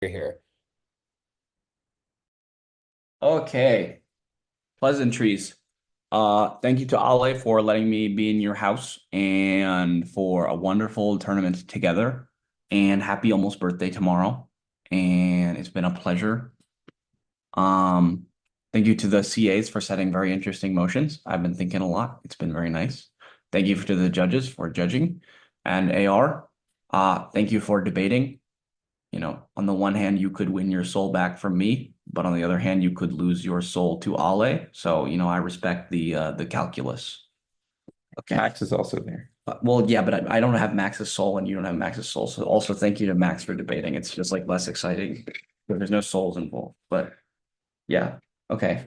Here. Okay, pleasantries. Thank you to Ale for letting me be in your house and for a wonderful tournament together. And happy almost birthday tomorrow. And it's been a pleasure. Um, Thank you to the CAs for setting very interesting motions. I've been thinking a lot. It's been very nice. Thank you to the judges for judging. And AR, thank you for debating. On the one hand, you could win your soul back from me, but on the other hand, you could lose your soul to Ale. So, I respect the calculus. Okay. Max is also there. Well, yeah, but I don't have Max's soul and you don't have Max's soul. So also thank you to Max for debating. It's just like less exciting. There's no souls involved. But yeah. Okay.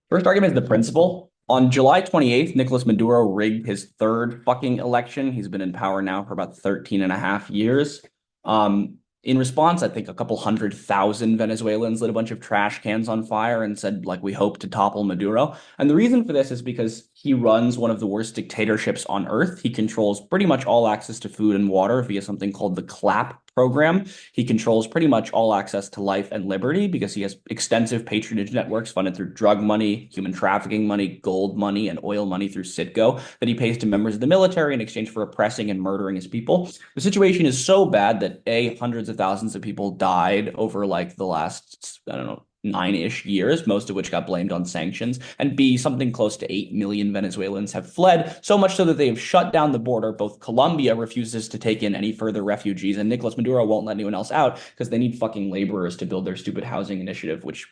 First argument is the principle. On July 28th, Nicolas Maduro rigged his third fucking election. He's been in power now for about 13 and a half years. In response, I think a couple 100,000 Venezuelans lit a bunch of trash cans on fire and said, like, we hope to topple Maduro. And the reason for this is because he runs one of the worst dictatorships on earth. He controls pretty much all access to food and water via something called the CLAP program. He controls pretty much all access to life and liberty because he has extensive patronage networks funded through drug money, human trafficking money, gold money, and oil money through Citgo that he pays to members of the military in exchange for oppressing and murdering his people. The situation is so bad that hundreds of thousands of people died over like the last, I don't know, 9-ish years, most of which got blamed on sanctions, and B, something close to 8 million Venezuelans have fled, so much so that they have shut down the border. Both Colombia refuses to take in any further refugees, and Nicolas Maduro won't let anyone else out because they need fucking laborers to build their stupid housing initiative, which,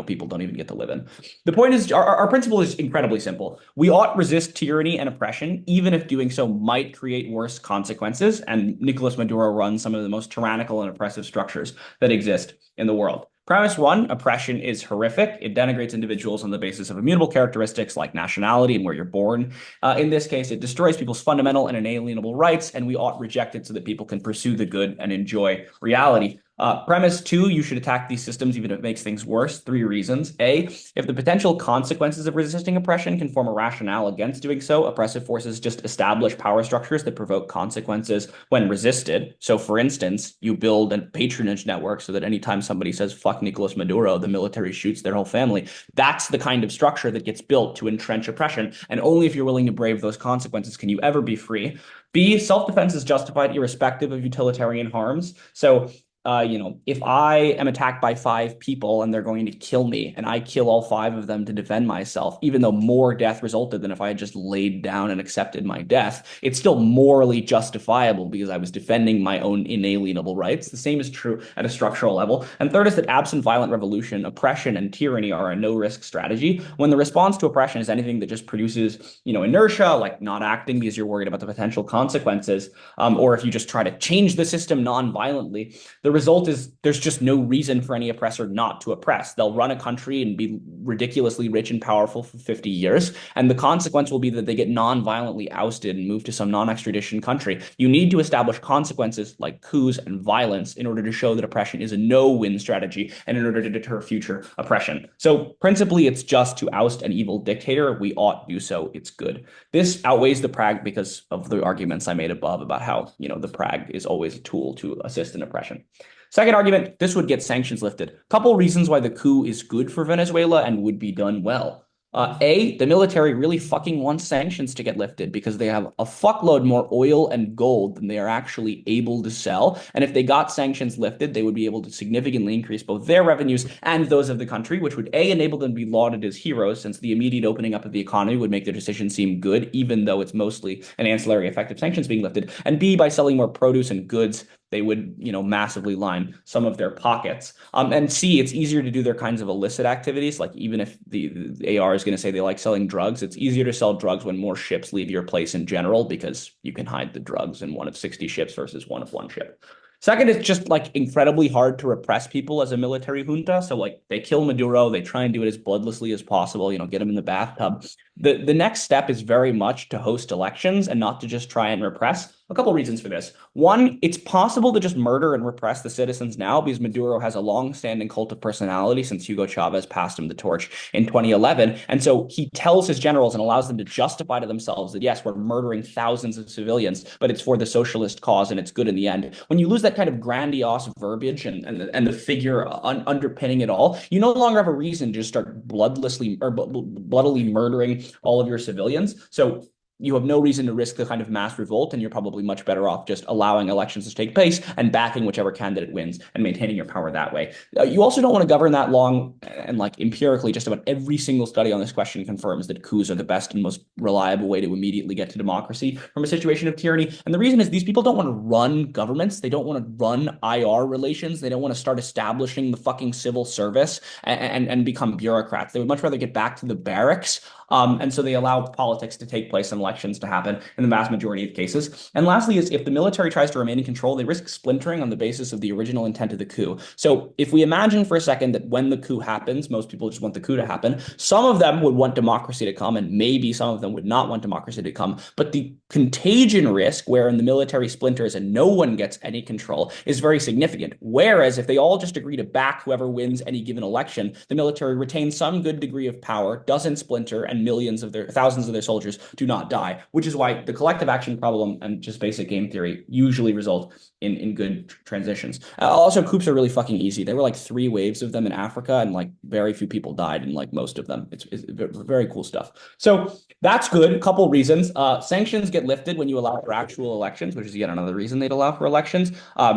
people don't even get to live in. The point is, our principle is incredibly simple. We ought resist tyranny and oppression, even if doing so might create worse consequences, and Nicolas Maduro runs some of the most tyrannical and oppressive structures that exist in the world. Premise one, oppression is horrific. It denigrates individuals on the basis of immutable characteristics like nationality and where you're born. In this case, it destroys people's fundamental and inalienable rights, and we ought reject it so that people can pursue the good and enjoy reality. Premise two, you should attack these systems even if it makes things worse. 3 reasons. A, if the potential consequences of resisting oppression can form a rationale against doing so, oppressive forces just establish power structures that provoke consequences when resisted. So, for instance, you build a patronage network so that anytime somebody says, fuck Nicolas Maduro, the military shoots their whole family. That's the kind of structure that gets built to entrench oppression. And only if you're willing to brave those consequences can you ever be free. B, self-defense is justified irrespective of utilitarian harms. So, if I am attacked by 5 people and they're going to kill me and I kill all 5 of them to defend myself, even though more death resulted than if I had just laid down and accepted my death, it's still morally justifiable because I was defending my own inalienable rights. The same is true at a structural level. And third is that absent violent revolution, oppression and tyranny are a no-risk strategy. When the response to oppression is anything that just produces, inertia, like not acting because you're worried about the potential consequences, or if you just try to change the system non-violently, the result is there's just no reason for any oppressor not to oppress. They'll run a country and be ridiculously rich and powerful for 50 years. And the consequence will be that they get non-violently ousted and moved to some non-extradition country. You need to establish consequences like coups and violence in order to show that oppression is a no-win strategy and in order to deter future oppression. So principally, it's just to oust an evil dictator. We ought do so. It's good. This outweighs the Prague because of the arguments I made above about how, the Prague is always a tool to assist in oppression. Second argument, this would get sanctions lifted. Couple reasons why the coup is good for Venezuela and would be done well. A, the military really fucking wants sanctions to get lifted because they have a fuckload more oil and gold than they are actually able to sell. And if they got sanctions lifted, they would be able to significantly increase both their revenues and those of the country, which would A, enable them to be lauded as heroes, since the immediate opening up of the economy would make their decision seem good, even though it's mostly an ancillary effect of sanctions being lifted. And B, by selling more produce and goods, they would, massively line some of their pockets. And C, it's easier to do their kinds of illicit activities. Like even if the AR is going to say they like selling drugs, it's easier to sell drugs when more ships leave your place in general because you can hide the drugs in one of 60 ships versus one of one ship. Second, it's just like incredibly hard to repress people as a military junta. So like they kill Maduro, they try and do it as bloodlessly as possible, get him in the bathtub. The next step is very much to host elections and not to just try and repress. A couple reasons for this. One, it's possible to just murder and repress the citizens now because Maduro has a long-standing cult of personality since Hugo Chavez passed him the torch in 2011. And so he tells his generals and allows them to justify to themselves that, yes, we're murdering thousands of civilians, but it's for the socialist cause and it's good in the end. When you lose that kind of grandiose verbiage and the figure underpinning it all, you no longer have a reason to just start bloodlessly or bloodily murdering all of your civilians. So you have no reason to risk the kind of mass revolt, and you're probably much better off just allowing elections to take place and backing whichever candidate wins and maintaining your power that way. You also don't want to govern that long, and like empirically, just about every single study on this question confirms that coups are the best and most reliable way to immediately get to democracy from a situation of tyranny. And the reason is these people don't want to run governments. They don't want to run IR relations. They don't want to start establishing the fucking civil service and become bureaucrats. They would much rather get back to the barracks. And so they allow politics to take place and elections to happen in the vast majority of cases. And lastly is if the military tries to remain in control, they risk splintering on the basis of the original intent of the coup. So if we imagine for a second that when the coup happens, most people just want the coup to happen, some of them would want democracy to come and maybe some of them would not want democracy to come. But the contagion risk wherein the military splinters and no one gets any control is very significant. Whereas if they all just agree to back whoever wins any given election, the military retains some good degree of power, doesn't splinter, and thousands of their soldiers do not die, which is why the collective action problem and just basic game theory usually result in good transitions. Also, coups are really fucking easy. There were like 3 waves of them in Africa, and like very few people died in like most of them. It's very cool stuff. So that's good. A couple reasons. Sanctions get lifted when you allow for actual elections, which is yet another reason they'd allow for elections,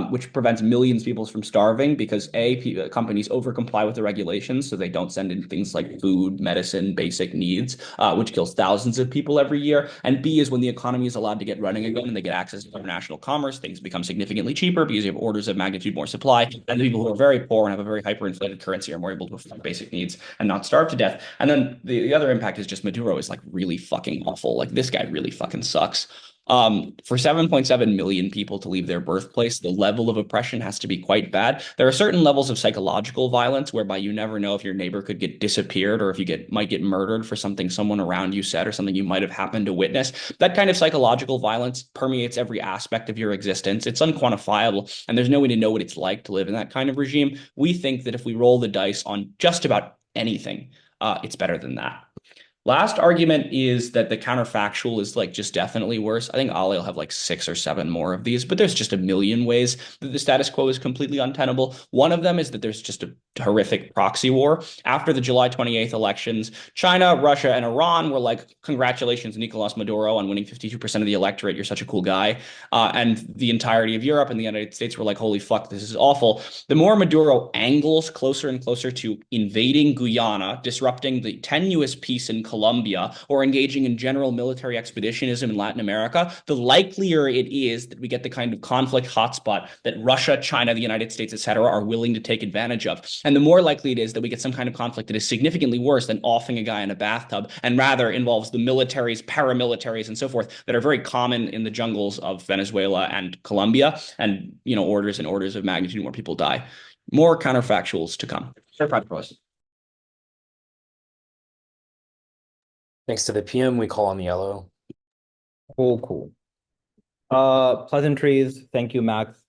which prevents millions of people from starving because companies overcomply with the regulations, so they don't send in things like food, medicine, basic needs. Which kills thousands of people every year. And B is when the economy is allowed to get running again and they get access to international commerce, things become significantly cheaper because you have orders of magnitude more supply. And the people who are very poor and have a very hyperinflated currency are more able to afford basic needs and not starve to death. And then the other impact is just Maduro is like really fucking awful. Like this guy really fucking sucks. For 7.7 million people to leave their birthplace, the level of oppression has to be quite bad. There are certain levels of psychological violence whereby you never know if your neighbor could get disappeared or if you might get murdered for something someone around you said or something you might have happened to witness. That kind of psychological violence permeates every aspect of your existence. It's unquantifiable, and there's no way to know what it's like to live in that kind of regime. We think that if we roll the dice on just about anything, it's better than that. Last argument is that the counterfactual is like just definitely worse. I think Ali will have like 6 or 7 more of these, but there's just a million ways that the status quo is completely untenable. One of them is that there's just a horrific proxy war. After the July 28th elections, China, Russia, and Iran were like, congratulations, Nicolas Maduro, on winning 52% of the electorate. You're such a cool guy. And the entirety of Europe and the United States were like, holy fuck, this is awful. The more Maduro angles closer and closer to invading Guyana, disrupting the tenuous peace in Colombia, or engaging in general military expeditionism in Latin America, the likelier it is that we get the kind of conflict hotspot that Russia, China, the United States, etc., are willing to take advantage of. And the more likely it is that we get some kind of conflict that is significantly worse than offing a guy in a bathtub and rather involves the militaries, paramilitaries, and so forth that are very common in the jungles of Venezuela and Colombia, and orders and orders of magnitude more people die. More counterfactuals to come. Thanks to the PM, we call on the yellow. Cool. Pleasantries. Thank you, Max.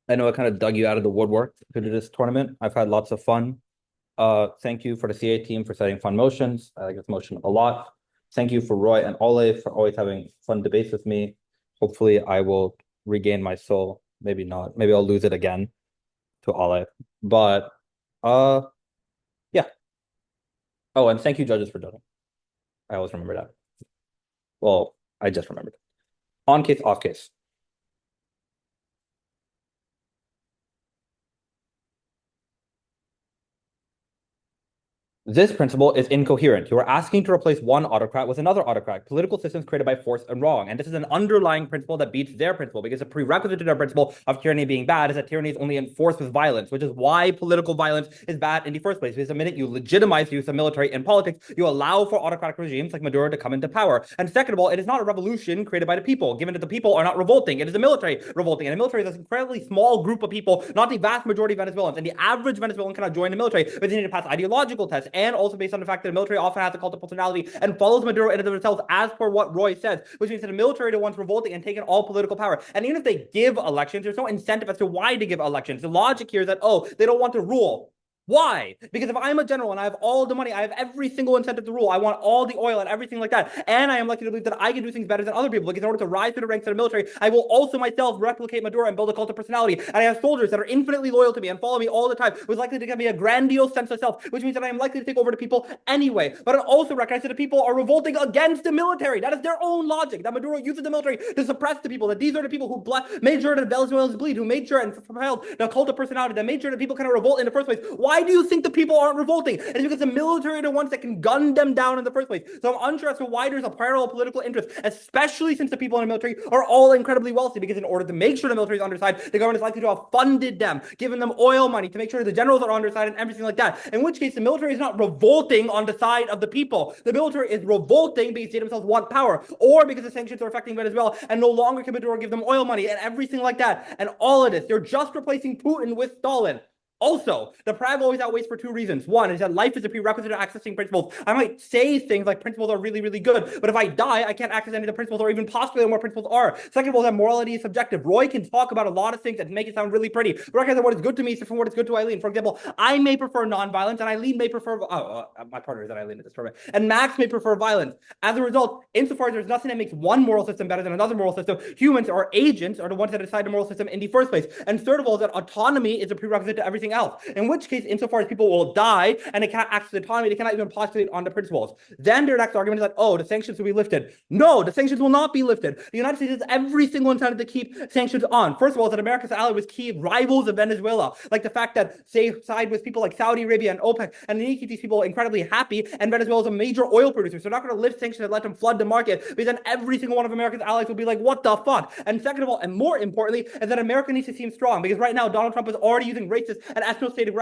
I know I kind of dug you out of the woodwork to do this tournament. I've had lots of fun. Thank you for the CA team for setting fun motions. I like this motion a lot. Thank you for Roy and Ole for always having fun debates with me. Hopefully I will regain my soul. Maybe not. Maybe I'll lose it again to Ole. But yeah. Oh, and thank you, judges, for doing. I always remember that. Well, I just remembered. On case, off case. This principle is incoherent. You are asking to replace one autocrat with another autocrat. Political systems created by force and wrong. And this is an underlying principle that beats their principle, because a prerequisite to their principle of tyranny being bad is that tyranny is only enforced with violence, which is why political violence is bad in the first place. Because the minute you legitimize the use of military in politics, you allow for autocratic regimes like Maduro to come into power. And second of all, it is not a revolution created by the people, given that the people are not revolting. It is the military revolting. And the military is this incredibly small group of people, not the vast majority of Venezuelans. And the average Venezuelan cannot join the military, but they need to pass ideological tests, and also based on the fact that the military often has a cult of personality and follows Maduro into themselves as per what Roy says, which means that the military are the ones revolting and taking all political power. And even if they give elections, there's no incentive as to why to give elections. The logic here is that, oh, they don't want to rule. Why? Because if I'm a general and I have all the money, I have every single incentive to rule. I want all the oil and everything like that. And I am lucky to believe that I can do things better than other people. Because in order to rise through the ranks of the military, I will also myself replicate Maduro and build a cult of personality. And I have soldiers that are infinitely loyal to me and follow me all the time, who's likely to give me a grandiose sense of self, which means that I am likely to take over the people anyway. But I also recognize that the people are revolting against the military. That is their own logic. That Maduro uses the military to suppress the people. That these are the people who made sure that Venezuelans bleed, who made sure and propelled the cult of personality, that made sure that people kind of revolt in the first place. Why do you think the people aren't revolting? It's because the military are the ones that can gun them down in the first place. So I'm unsure as to why there's a parallel political interest, especially since the people in the military are all incredibly wealthy, because in order to make sure the military is on their side, the government is likely to have funded them, given them oil money to make sure the generals are on their side and everything like that. In which case, the military is not revolting on the side of the people. The military is revolting because they themselves want power, or because the sanctions are affecting Venezuela and no longer can Maduro give them oil money and everything like that. And all of this, they're just replacing Putin with Stalin. Also, the Prague always outweighs for two reasons. One is that life is a prerequisite to accessing principles. I might say things like principles are really, really good, but if I die, I can't access any of the principles or even possibly what principles are. Second of all, that morality is subjective. Roy can talk about a lot of things that make it sound really pretty, but recognize that what is good to me is different from what is good to Eileen. For example, I may prefer nonviolence, and Eileen may prefer, my partner is that Eileen at this moment, and Max may prefer violence. As a result, insofar as there's nothing that makes one moral system better than another moral system, humans or agents are the ones that decide the moral system in the first place. And third of all, is that autonomy is a prerequisite to everything else. In which case, insofar as people will die and they can't access autonomy, they cannot even postulate on the principles. Then their next argument is like, oh, the sanctions will be lifted. No, the sanctions will not be lifted. The United States has every single incentive to keep sanctions on. First of all, that America's ally with key rivals of Venezuela, like the fact that they side with people like Saudi Arabia and OPEC, and they need to keep these people incredibly happy. And Venezuela is a major oil producer, so they're not going to lift sanctions and let them flood the market, because then every single one of America's allies will be like, what the fuck? And second of all, and more importantly, is that America needs to seem strong, because right now Donald Trump is already using racist and ethnostatic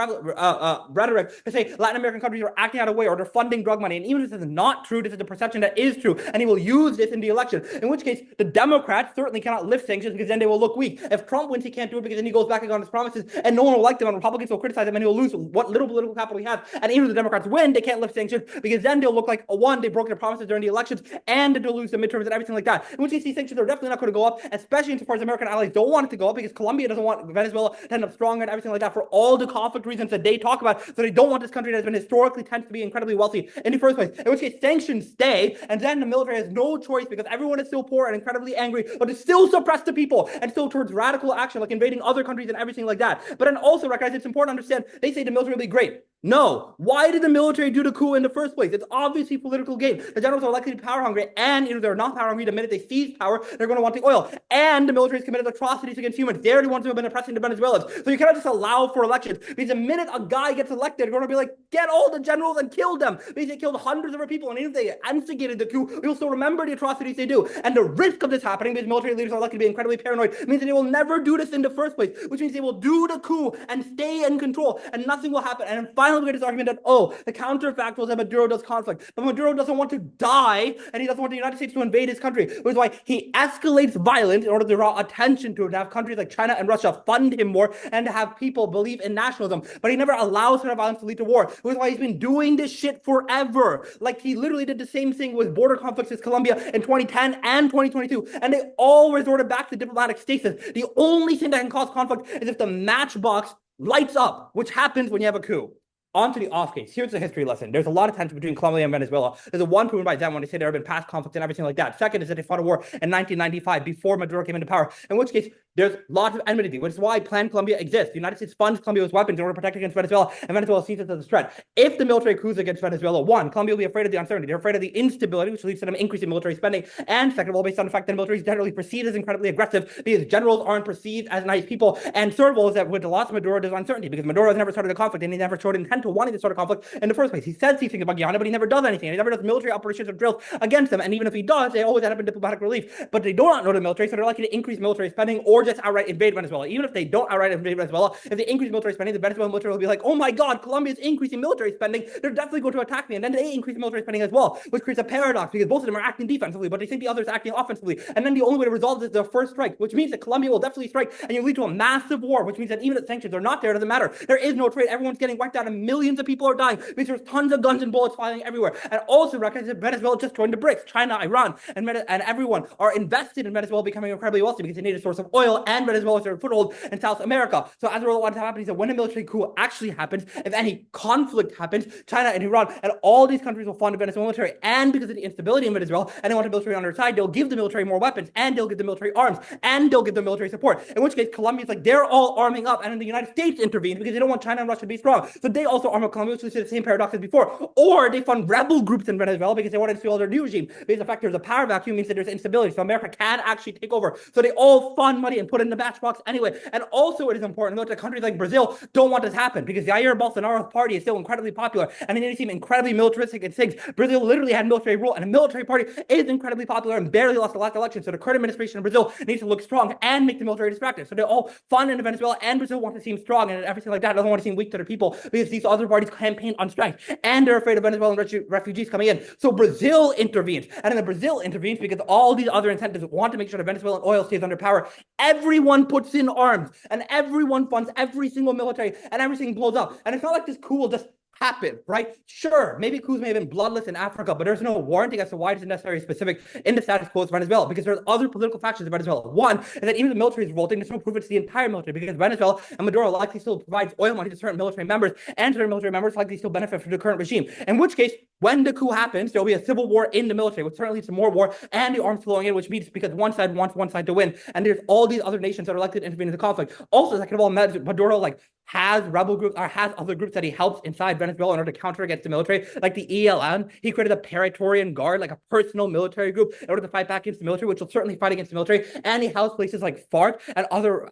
rhetoric to say Latin American countries are acting out of way or they're funding drug money. And even if this is not true, this is a perception that is true, and he will use this in the election. In which case, the Democrats certainly cannot lift sanctions, because then they will look weak. If Trump wins, he can't do it, because then he goes back on his promises, and no one will like them, and Republicans will criticize him, and he will lose what little political capital he has. And even if the Democrats win, they can't lift sanctions, because then they'll look like, one, they broke their promises during the elections, and they'll lose the midterms and everything like that. In which case, these sanctions are definitely not going to go up, especially insofar as American allies don't want it to go up, because Colombia doesn't want Venezuela to end up stronger and everything like that for all the conflict reasons that they talk about. So they don't want this country that has been historically tends to be incredibly wealthy in the first place. In which case, sanctions stay, and then the military has no choice, because everyone is still poor and incredibly angry, but to still suppress the people and still towards radical action, like invading other countries and everything like that. But then also recognize it's important to understand, they say the military will be great. No. Why did the military do the coup in the first place? It's obviously political gain. The generals are likely to be power hungry, and if they're not power hungry, the minute they seize power, they're going to want the oil. And the military has committed atrocities against humans. They're the ones who have been oppressing the Venezuelans. So you cannot just allow for elections, because the minute a guy gets elected, they're going to be like, get all the generals and kill them, because they killed hundreds of our people. And even if they instigated the coup, we'll still remember the atrocities they do. And the risk of this happening, because military leaders are likely to be incredibly paranoid, means that they will never do this in the first place, which means they will do the coup and stay in control, and nothing will happen. And then finally, we get this argument that, oh, the counterfactual is that Maduro does conflict. But Maduro doesn't want to die, and he doesn't want the United States to invade his country, which is why he escalates violence in order to draw attention to it, to have countries like China and Russia fund him more, and to have people believe in nationalism. But he never allows for violence to lead to war, which is why he's been doing this shit forever. Like, he literally did the same thing with border conflicts with Colombia in 2010 and 2022, and they all resorted back to diplomatic stasis. The only thing that can cause conflict is if the matchbox lights up, which happens when you have a coup. On to the off case. Here's the history lesson. There's a lot of tension between Colombia and Venezuela. There's a one proven by them when they say there have been past conflicts and everything like that. Second is that they fought a war in 1995 before Maduro came into power, in which case there's lots of enmity, which is why Plan Colombia exists. The United States funds Colombia with weapons in order to protect against Venezuela, and Venezuela sees it as a threat. If the military coups against Venezuela, one, Colombia will be afraid of the uncertainty. They're afraid of the instability, which leads to them increasing military spending. And second of all, based on the fact that the military is generally perceived as incredibly aggressive, because generals aren't perceived as nice people. And third of all is that with the loss of Maduro, there's uncertainty, because Maduro has never started a conflict, and he never showed intent to wanting to start a conflict in the first place. He says these things about Guyana, but he never does anything. He never does military operations or drills against them. And even if he does, they always end up in diplomatic relief. But they do not know the military, so they're likely to increase military spending or just outright invade Venezuela. Even if they don't outright invade Venezuela, if they increase military spending, the Venezuelan military will be like, oh my God, Colombia's increasing military spending. They're definitely going to attack me. And then they increase military spending as well, which creates a paradox because both of them are acting defensively, but they think the other is acting offensively. And then the only way to resolve this is the first strike, which means that Colombia will definitely strike and you lead to a massive war, which means that even if sanctions are not there, it doesn't matter. There is no trade. Everyone's getting wiped out and millions of people are dying because there's tons of guns and bullets flying everywhere. And also recognize that Venezuela just joined the BRICS. China, Iran, and everyone are invested in Venezuela becoming incredibly wealthy because they need a source of oil, and Venezuela is a foothold in South America. So as a result, what happens is that when a military coup actually happens, if any conflict happens, China and Iran and all these countries will fund the Venezuelan military. And because of the instability in Venezuela, and they want the military on their side, they'll give the military more weapons, and they'll give the military arms, and they'll give the military support. In which case, Colombia's like, they're all arming up, and then the United States intervenes because they don't want China and Russia to be strong. So they also arm up Colombia, which is the same paradox as before. Or they fund rebel groups in Venezuela because they want to install their new regime. Because the fact there's a power vacuum means that there's instability. So America can actually take over. So they all fund money and put it in the matchbox anyway. And also it is important to note that countries like Brazil don't want this to happen because Jair Bolsonaro's party is still incredibly popular and they seem incredibly militaristic and things. Brazil literally had military rule, and a military party is incredibly popular and barely lost the last election. So the current administration in Brazil needs to look strong and make the military distracted. So they all fund into Venezuela, and Brazil wants to seem strong and everything like that. Doesn't want to seem weak to their people because these other parties campaign on strength and they're afraid of Venezuelan refugees coming in. So Brazil intervenes, and then Brazil intervenes because all these other incentives want to make sure that Venezuelan oil stays under power. Everyone puts in arms and everyone funds every single military and everything blows up. And it's not like this coup will just happen, right? Sure, maybe coups may have been bloodless in Africa, but there's no warranting as to why it's necessarily specific in the status quo of Venezuela, because there's other political factions in Venezuela. One is that even the military is revolting, there's no proof it's the entire military, because Venezuela and Maduro likely still provides oil money to certain military members, and certain military members likely still benefit from the current regime. In which case, when the coup happens, there'll be a civil war in the military, which certainly leads to more war and the arms flowing in, which means because one side wants one side to win, and there's all these other nations that are likely to intervene in the conflict. Also, second of all, Maduro has rebel groups or has other groups that he helps inside Venezuela in order to counter against the military, like the ELN. He created a Praetorian Guard, like a personal military group, in order to fight back against the military, which will certainly fight against the military. And he helps places like FARC and other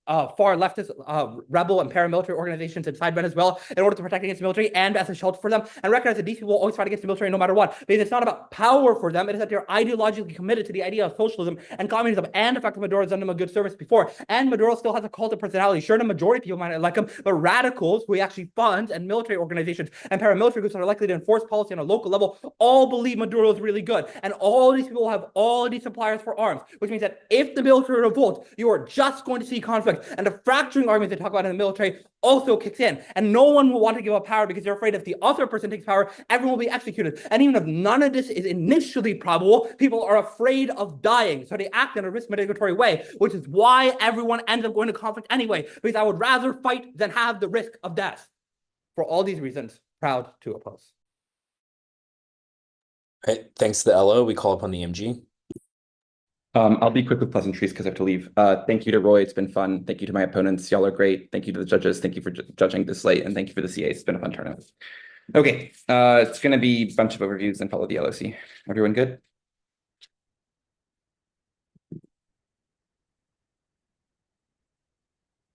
far leftist rebel and paramilitary organizations inside Venezuela in order to protect against the military and as a shelter for them. And recognize that these people will always fight against the military no matter what, because it's not about power for them. It is that they're ideologically committed to the idea of socialism and communism, and the fact that Maduro has done them a good service before. And Maduro still has a cult of personality. Sure, the majority of people might not like him, but radicals who he actually funds and military organizations and paramilitary groups that are likely to enforce policy on a local level all believe Maduro is really good. And all these people have all these suppliers for arms, which means that if the military revolts, you are just going to see conflict. And the fracturing argument they talk about in the military also kicks in. And no one will want to give up power because they're afraid if the other person takes power, everyone will be executed. And even if none of this is initially probable, people are afraid of dying. So they act in a risk mitigatory way, which is why everyone ends up going to conflict anyway, because I would rather fight than have the risk of death. For all these reasons, proud to oppose. All right, thanks to the LO. We call upon the MG. I'll be quick with pleasantries because I have to leave. Thank you to Roy. It's been fun. Thank you to my opponents. Y'all are great. Thank you to the judges. Thank you for judging this late. And thank you for the CAs. It's been a fun turnout. Okay. It's going to be a bunch of overviews and follow the LOC. Everyone good?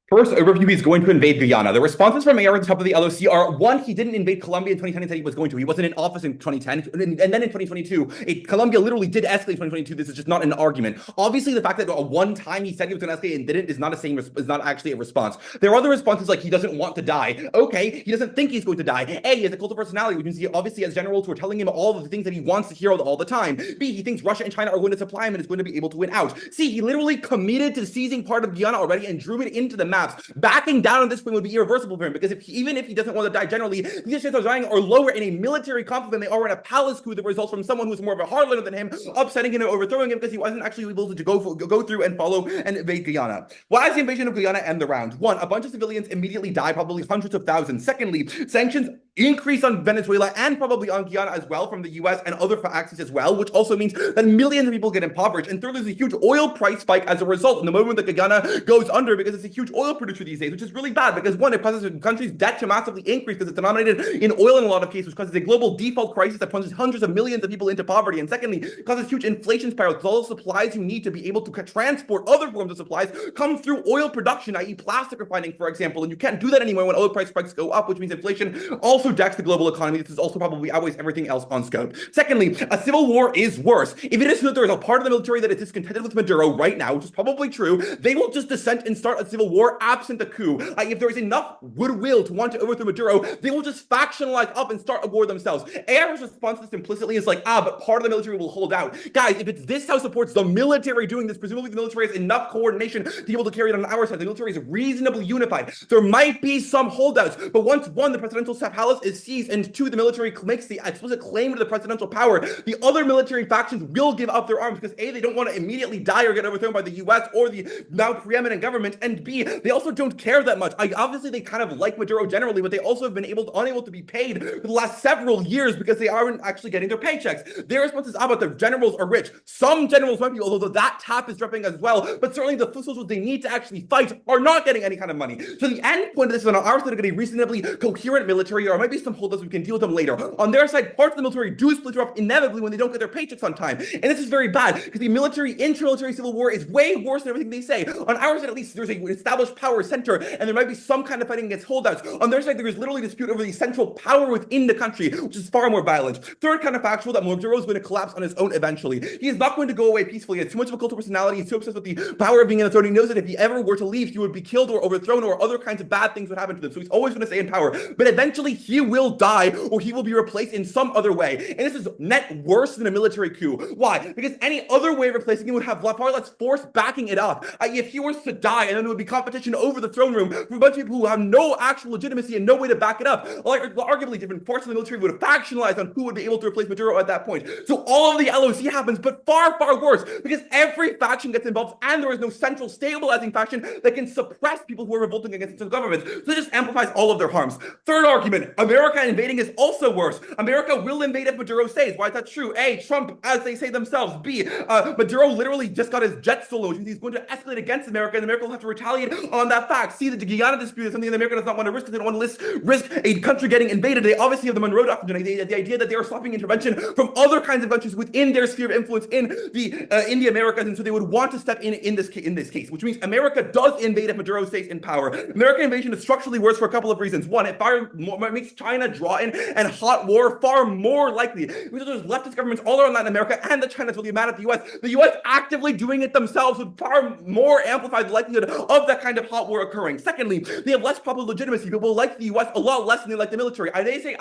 First overview, he's going to invade Guyana. The responses from Mayor at the top of the LOC are, one, he didn't invade Colombia in 2010 and said he was going to. He wasn't in office in 2010. And then in 2022, Colombia literally did escalate in 2022. This is just not an argument. Obviously, the fact that one time he said he was going to escalate and didn't is not actually a response. There are other responses like he doesn't want to die. Okay, he doesn't think he's going to die. A, he has a cult of personality, which means he obviously has generals who are telling him all of the things that he wants to hear all the time. B, he thinks Russia and China are going to supply him and is going to be able to win out. C, he literally committed to seizing part of Guyana already and drew it into the maps. Backing down on this point would be irreversible for him, because even if he doesn't want to die generally, these chances of dying are lower in a military conflict than they are in a palace coup that results from someone who's more of a hardliner than him, upsetting him and overthrowing him because he wasn't actually able to go through and follow and invade Guyana. Why does the invasion of Guyana end the round? One, a bunch of civilians immediately die, probably hundreds of thousands. Secondly, sanctions increase on Venezuela and probably on Guyana as well from the US and other axes as well, which also means that millions of people get impoverished. And third, there's a huge oil price spike as a result in the moment that Guyana goes under, because it's a huge oil producer these days, which is really bad because one, it causes the country's debt to massively increase because it's denominated in oil in a lot of cases, which causes a global default crisis that plunges hundreds of millions of people into poverty. And secondly, it causes huge inflation spirals because all the supplies you need to be able to transport other forms of supplies come through oil production, i.e. plastic refining, for example. And you can't do that anymore when oil price spikes go up, which means inflation also also decks the global economy. This is also probably outweighs everything else on scope. Secondly, a civil war is worse. If it is true that there is a part of the military that is discontented with Maduro right now, which is probably true, they will just dissent and start a civil war absent a coup. If there is enough goodwill to want to overthrow Maduro, they will just factionalize up and start a war themselves. AI's response to this implicitly is like, but part of the military will hold out. Guys, if it's this house supports the military doing this, presumably the military has enough coordination to be able to carry it on our side. The military is reasonably unified. There might be some holdouts, but once one, the presidential palace is seized, and two, the military makes the explicit claim to the presidential power, the other military factions will give up their arms because A, they don't want to immediately die or get overthrown by the US or the now preeminent government, and B, they also don't care that much. Obviously, they kind of like Maduro generally, but they also have been unable to be paid for the last several years because they aren't actually getting their paychecks. Their response is, but the generals are rich. Some generals might be, although that tap is dropping as well, but certainly the foot soldiers they need to actually fight are not getting any kind of money. So the end point of this is on our side, a reasonably coherent military, or might be some holdouts we can deal with them later. On their side, parts of the military do splinter off inevitably when they don't get their paychecks on time. And this is very bad because the inter-military civil war is way worse than everything they say. On our side, at least, there's an established power center, and there might be some kind of fighting against holdouts. On their side, there is literally dispute over the central power within the country, which is far more violent. Third kind of factual, that Maduro is going to collapse on his own eventually. He is not going to go away peacefully. He has too much of a cult of personality. He's too obsessed with the power of being in the throne. He knows that if he ever were to leave, he would be killed or overthrown, or other kinds of bad things would happen to them. So he's always going to stay in power. But eventually, he will die, or he will be replaced in some other way. And this is net worse than a military coup. Why? Because any other way of replacing him would have far less force backing it up. If he was to die, and then there would be competition over the throne room from a bunch of people who have no actual legitimacy and no way to back it up. Like, arguably, different parts of the military would have factionalized on who would be able to replace Maduro at that point. So all of the LOC happens, but far, far worse, because every faction gets involved, and there is no central stabilizing faction that can suppress people who are revolting against the government. So it just amplifies all of their harms. Third argument, America invading is also worse. America will invade if Maduro stays. Why is that true? A, Trump, as they say themselves. B, Maduro literally just got his jet stolen, which means he's going to escalate against America, and America will have to retaliate on that fact. C, the Guyana dispute is something that America does not want to risk, because they don't want to risk a country getting invaded. They obviously have the Monroe Doctrine, the idea that they are stopping intervention from other kinds of countries within their sphere of influence in the Americas, and so they would want to step in this case, which means America does invade if Maduro stays in power. American invasion is structurally worse for a couple of reasons. One, it makes China draw in and hot war far more likely. Because there's leftist governments all around Latin America, and that China's really mad at the US. The US actively doing it themselves would far more amplify the likelihood of that kind of hot war occurring. Secondly, they have less popular legitimacy. People like the US a lot less than they like the military. They say,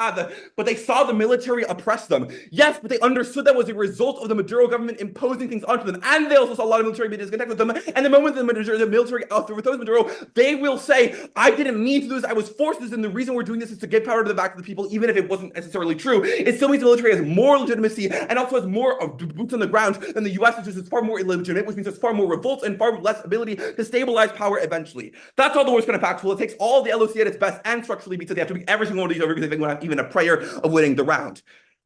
but they saw the military oppress them. Yes, but they understood that was a result of the Maduro government imposing things onto them. And they also saw a lot of military be disconnected with them. And the moment the military overthrows Maduro, they will say, I didn't mean to do this. I was forced to this. And the reason we're doing this is to give power to the back of the people, even if it wasn't necessarily true. It still means the military has more legitimacy and also has more boots on the ground than the US, which is far more illegitimate, which means there's far more revolts and far less ability to stabilize power eventually. That's all the worst kind of factual. It takes all the LOC at its best and structurally beats it. They have to beat every single one of these over because they don't have even a prayer of winning the round.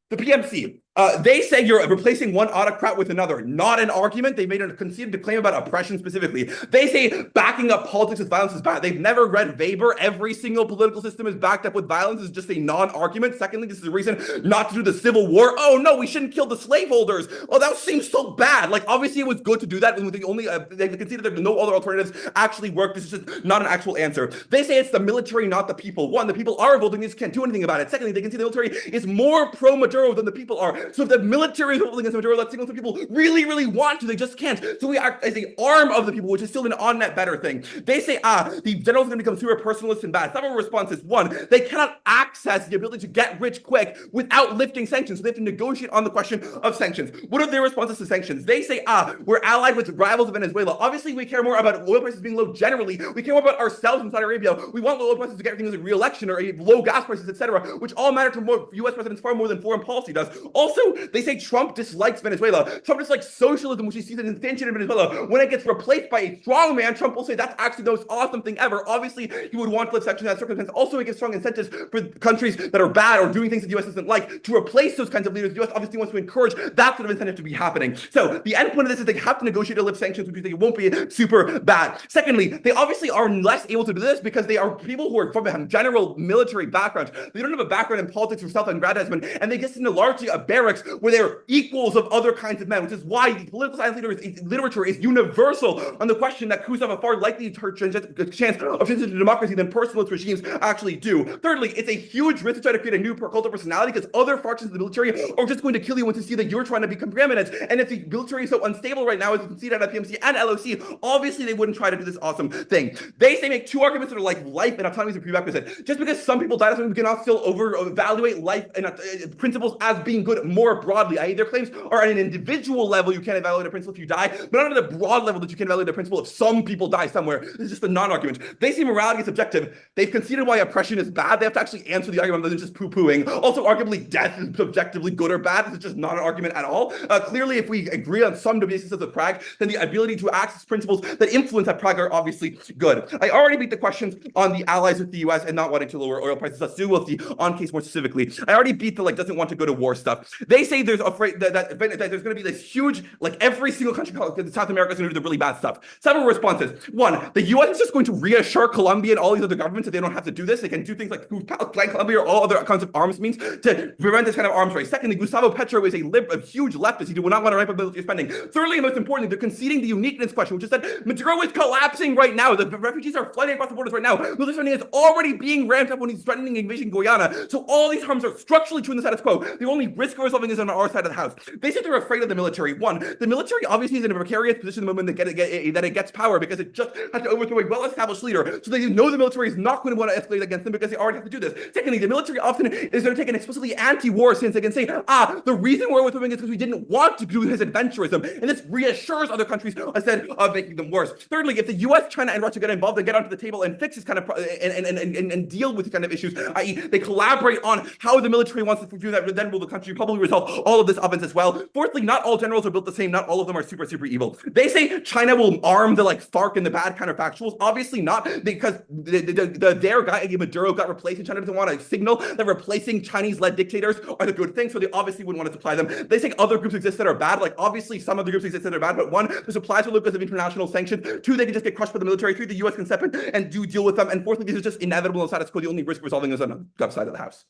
The PMC, they say you're replacing one autocrat with another. Not an argument. They made a conceded claim about oppression specifically. They say backing up politics with violence is bad. They've never read Weber. Every single political system is backed up with violence. Is just a non-argument. Secondly, this is a reason not to do the Civil War. Oh no, we shouldn't kill the slaveholders. Oh, that seems so bad. Like, obviously it was good to do that when the only they conceded that no other alternatives actually work. This is just not an actual answer. They say it's the military, not the people. One, the people are revolting. They just can't do anything about it. Secondly, they can see the military is more pro-Maduro than the people are. So if the military is revolting against Maduro, that signals that people really, really want to. They just can't. So we act as an arm of the people, which is still an on-net better thing. They say, the generals are going to become super personalist and bad. Several responses. One, they cannot access the ability to get rich quick without lifting sanctions. So they have to negotiate on the question of sanctions. What are their responses to sanctions? They say, we're allied with rivals of Venezuela. Obviously, we care more about oil prices being low generally. We care more about ourselves in Saudi Arabia. We want low oil prices to get things like re-election or low gas prices, etc., which all matter to more U.S. presidents far more than foreign policy does. Also, they say Trump dislikes Venezuela. Trump dislikes socialism, which he sees as instantiated in Venezuela. When it gets replaced by a strong man, Trump will say that's actually the most awesome thing ever. Obviously, he would want to lift sanctions in that circumstance. Also, it gives strong incentives for countries that are bad or doing things that the U.S. doesn't like to replace those kinds of leaders. The U.S. obviously wants to encourage that sort of incentive to be happening. So the end point of this is they have to negotiate to lift sanctions, which means they won't be super bad. Secondly, they obviously are less able to do this because they are people who are from a general military background. They don't have a background in politics or self-aggrandizement, and they get into largely a bare barracks where they're equals of other kinds of men, which is why the political science literature is universal on the question that coups have a far likely chance of transition to democracy than personalist regimes actually do. Thirdly, it's a huge risk to try to create a new cult of personality because other factions of the military are just going to kill you once you see that you're trying to become preeminent. And if the military is so unstable right now, as you can see that at PMC and LOC, obviously they wouldn't try to do this awesome thing. They make two arguments that are like life and autonomy is a prerequisite. Just because some people die, we cannot still evaluate life and principles as being good more broadly. I.e., their claims are at an individual level you can't evaluate a principle if you die, but not at a broad level that you can evaluate a principle if some people die somewhere. This is just a non-argument. They see morality as subjective. They've conceded why oppression is bad. They have to actually answer the argument rather than just poo-pooing. Also, arguably, death is subjectively good or bad. This is just not an argument at all. Clearly, if we agree on some basis of the Prague, then the ability to access principles that influence that Prague are obviously good. I already beat the questions on the allies with the US and not wanting to lower oil prices. Let's do with the on case more specifically. I already beat the doesn't want to go to war stuff. They say there's afraid that there's going to be this huge, every single country in South America is going to do the really bad stuff. Several responses. One, the US is just going to reassure Colombia and all these other governments that they don't have to do this. They can do things like plan Colombia or all other kinds of arms means to prevent this kind of arms race. Secondly, Gustavo Petro is a huge leftist. He will not want to ramp up military spending. Thirdly, and most importantly, they're conceding the uniqueness question, which is that Maduro is collapsing right now. The refugees are flooding across the borders right now. Military spending is already being ramped up when he's threatening invasion Guyana. So all these harms are structurally true in the status quo. The only risk of resolving is on our side of the house. They say they're afraid of the military. One, the military obviously is in a precarious position the moment that it gets power because it just has to overthrow a well-established leader. So they know the military is not going to want to escalate against them because they already have to do this. Secondly, the military often is going to take an explicitly anti-war stance. They can say, the reason we're overthrowing is because we didn't want to do his adventurism. And this reassures other countries instead of making them worse. Thirdly, if the US, China, and Russia get involved and get onto the table and fix this kind of and deal with these kind of issues, i.e., they collaborate on how the military wants to do that, then will the country probably resolve all of this offense as well. Fourthly, not all generals are built the same. Not all of them are super, super evil. They say China will arm the FARC and the bad counterfactuals. Obviously not, because their guy, Maduro, got replaced, and China doesn't want to signal that replacing Chinese-led dictators are the good thing, so they obviously wouldn't want to supply them. They say other groups exist that are bad. Obviously, some other groups exist that are bad, but one, the supplies will look because of international sanctions. Two, they can just get crushed by the military. Three, the US can step in and do deal with them. And fourthly, this is just inevitable in status quo. The only risk of resolving is on the gov side of the house.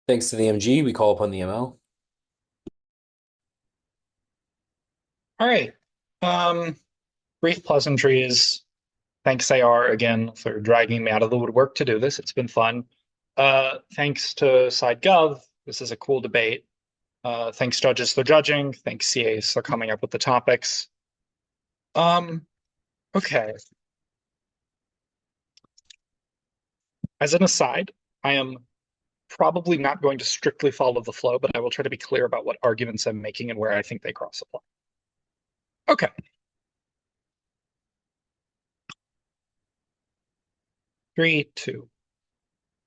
Thanks to the MG, we call upon the ML. All right. Brief pleasantries. Thanks, AR, again, for dragging me out of the woodwork to do this. It's been fun. Thanks to SideGov. This is a cool debate. Thanks, judges, for judging. Thanks, CAs, for coming up with the topics. Okay. As an aside, I am probably not going to strictly follow the flow, but I will try to be clear about what arguments I'm making and where I think they cross apply. Okay. Three, two.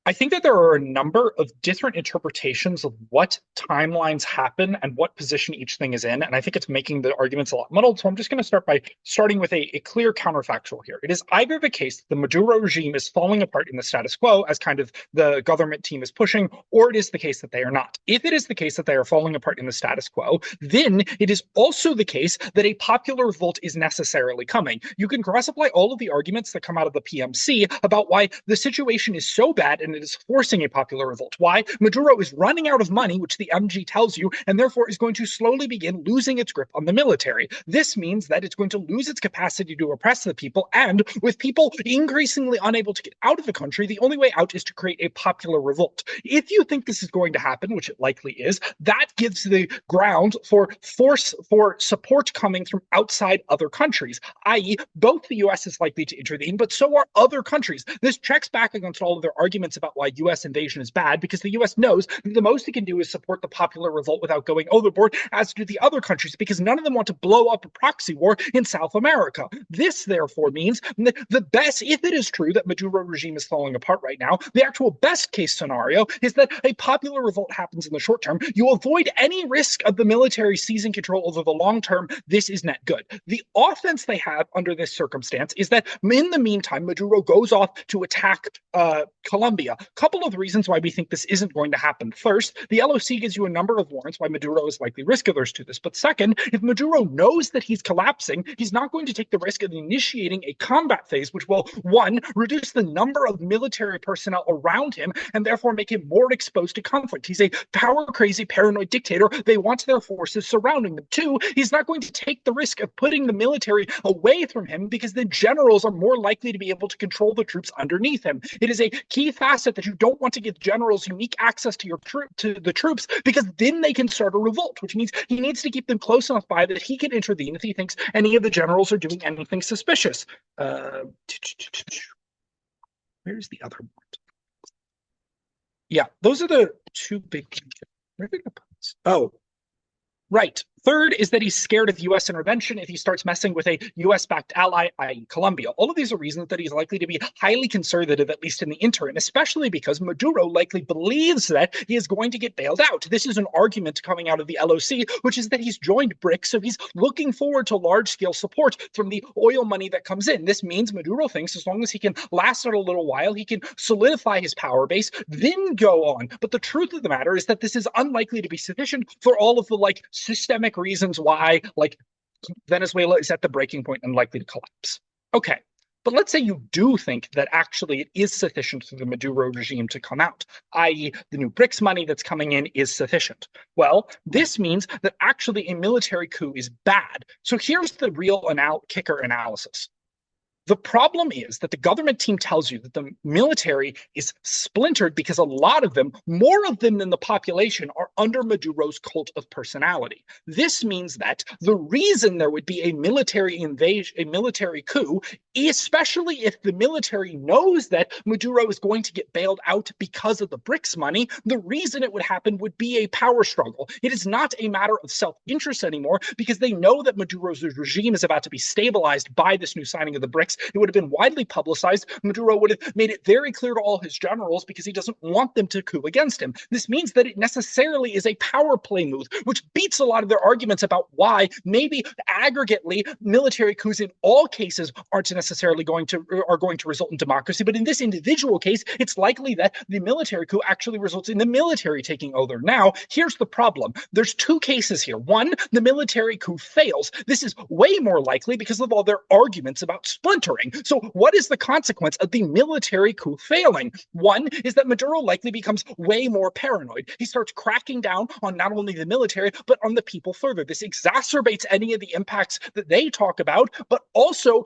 I think that there are a number of different interpretations of what timelines happen and what position each thing is in, and I think it's making the arguments a lot muddled, so I'm just going to start by starting with a clear counterfactual here. It is either the case that the Maduro regime is falling apart in the status quo, as kind of the government team is pushing, or it is the case that they are not. If it is the case that they are falling apart in the status quo, then it is also the case that a popular revolt is necessarily coming. You can cross-apply all of the arguments that come out of the PMC about why the situation is so bad and it is forcing a popular revolt. Why? Maduro is running out of money, which the MG tells you, and therefore is going to slowly begin losing its grip on the military. This means that it's going to lose its capacity to oppress the people, and with people increasingly unable to get out of the country, the only way out is to create a popular revolt. If you think this is going to happen, which it likely is, that gives the ground for support coming from outside other countries, i.e., both the US is likely to intervene, but so are other countries. This checks back against all of their arguments about why US invasion is bad, because the US knows that the most it can do is support the popular revolt without going overboard, as do the other countries, because none of them want to blow up a proxy war in South America. This, therefore, means that the best, if it is true that Maduro regime is falling apart right now, the actual best case scenario is that a popular revolt happens in the short term. You avoid any risk of the military seizing control over the long term. This is net good. The offense they have under this circumstance is that in the meantime, Maduro goes off to attack Colombia. Colombia. A couple of reasons why we think this isn't going to happen. First, the LOC gives you a number of warrants why Maduro is likely risk averse to this. But second, if Maduro knows that he's collapsing, he's not going to take the risk of initiating a combat phase, which will, one, reduce the number of military personnel around him and therefore make him more exposed to conflict. He's a power-crazy, paranoid dictator. They want their forces surrounding them. Two, he's not going to take the risk of putting the military away from him because then generals are more likely to be able to control the troops underneath him. It is a key facet that you don't want to give generals unique access to the troops, because then they can start a revolt, which means he needs to keep them close enough by that he can intervene if he thinks any of the generals are doing anything suspicious. Where's the other one? Yeah, those are the two big things. Where did I put this? Oh, right. Third is that he's scared of U.S. intervention if he starts messing with a U.S.-backed ally, i.e. Colombia. All of these are reasons that he's likely to be highly conservative, at least in the interim, especially because Maduro likely believes that he is going to get bailed out. This is an argument coming out of the LOC, which is that he's joined BRICS, so he's looking forward to large-scale support from the oil money that comes in. This means Maduro thinks as long as he can last out a little while, he can solidify his power base, then go on. But the truth of the matter is that this is unlikely to be sufficient for all of the systemic reasons why Venezuela is at the breaking point and likely to collapse. Okay, but let's say you do think that actually it is sufficient for the Maduro regime to come out, i.e. the new BRICS money that's coming in is sufficient. Well, this means that actually a military coup is bad. So here's the real kicker analysis. The problem is that the government team tells you that the military is splintered because a lot of them, more of them than the population, are under Maduro's cult of personality. This means that the reason there would be a military invasion, a military coup, especially if the military knows that Maduro is going to get bailed out because of the BRICS money, the reason it would happen would be a power struggle. It is not a matter of self-interest anymore because they know that Maduro's regime is about to be stabilized by this new signing of the BRICS. It would have been widely publicized. Maduro would have made it very clear to all his generals because he doesn't want them to coup against him. This means that it necessarily is a power play move, which beats a lot of their arguments about why maybe aggregately military coups in all cases aren't necessarily going to result in democracy. But in this individual case, it's likely that the military coup actually results in the military taking over. Now, here's the problem. There's two cases here. One, the military coup fails. This is way more likely because of all their arguments about splintering. So what is the consequence of the military coup failing? One is that Maduro likely becomes way more paranoid. He starts cracking down on not only the military, but on the people further. This exacerbates any of the impacts that they talk about, but also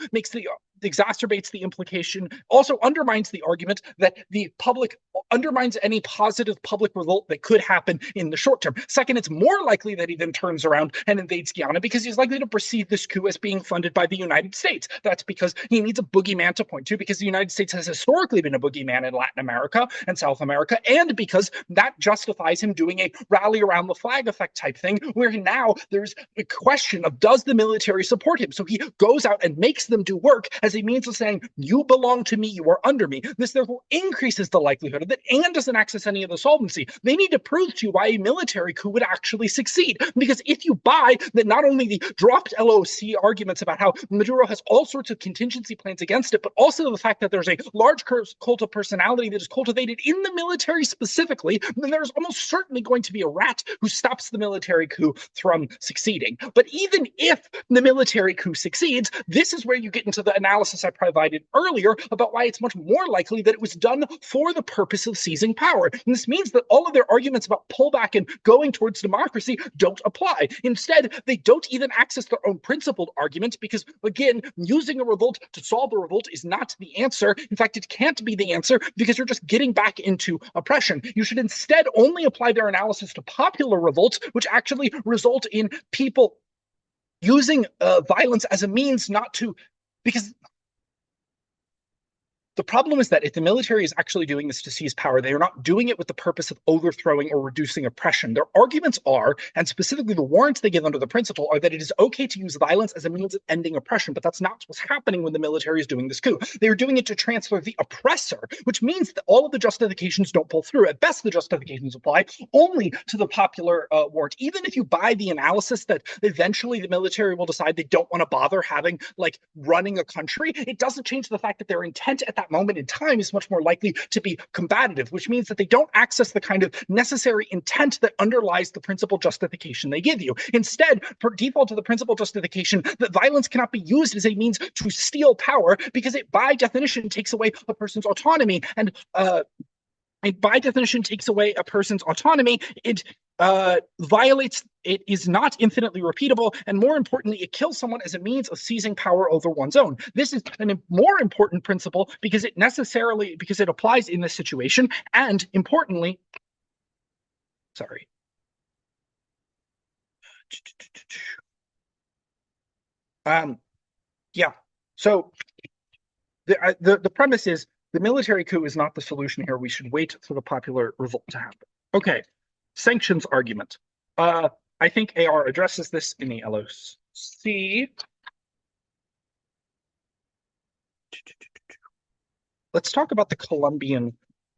exacerbates the implication, also undermines the argument that the public undermines any positive public revolt that could happen in the short term. Second, it's more likely that he then turns around and invades Guyana because he's likely to perceive this coup as being funded by the United States. That's because he needs a boogeyman to point to, because the United States has historically been a boogeyman in Latin America and South America, and because that justifies him doing a rally around the flag effect type thing, where now there's a question of does the military support him? So he goes out and makes them do work as a means of saying, you belong to me, you are under me. This therefore increases the likelihood of that, and doesn't access any of the solvency. They need to prove to you why a military coup would actually succeed. Because if you buy that not only the dropped LOC arguments about how Maduro has all sorts of contingency plans against it, but also the fact that there's a large cult of personality that is cultivated in the military specifically, then there's almost certainly going to be a rat who stops the military coup from succeeding. But even if the military coup succeeds, this is where you get into the analysis I provided earlier about why it's much more likely that it was done for the purpose of seizing power. And this means that all of their arguments about pullback and going towards democracy don't apply. Instead, they don't even access their own principled argument because, again, using a revolt to solve a revolt is not the answer. In fact, it can't be the answer because you're just getting back into oppression. You should instead only apply their analysis to popular revolts, which actually result in people using violence as a means not to, because the problem is that if the military is actually doing this to seize power, they are not doing it with the purpose of overthrowing or reducing oppression. Their arguments are, and specifically the warrants they give under the principle, are that it is okay to use violence as a means of ending oppression, but that's not what's happening when the military is doing this coup. They are doing it to transfer the oppressor, which means that all of the justifications don't pull through. At best, the justifications apply only to the popular warrant. Even if you buy the analysis that eventually the military will decide they don't want to bother having, running a country, it doesn't change the fact that their intent at that moment moment in time is much more likely to be combative, which means that they don't access the kind of necessary intent that underlies the principal justification they give you. Instead, per default to the principal justification that violence cannot be used as a means to steal power because it by definition takes away a person's autonomy, and it by definition takes away a person's autonomy. It violates, it is not infinitely repeatable, and more importantly, it kills someone as a means of seizing power over one's own. This is a more important principle because it applies in this situation, and importantly, sorry. Yeah. So the premise is the military coup is not the solution here. We should wait for the popular revolt to happen. Okay. Sanctions argument. I think AR addresses this in the LOC. Let's talk about the Colombian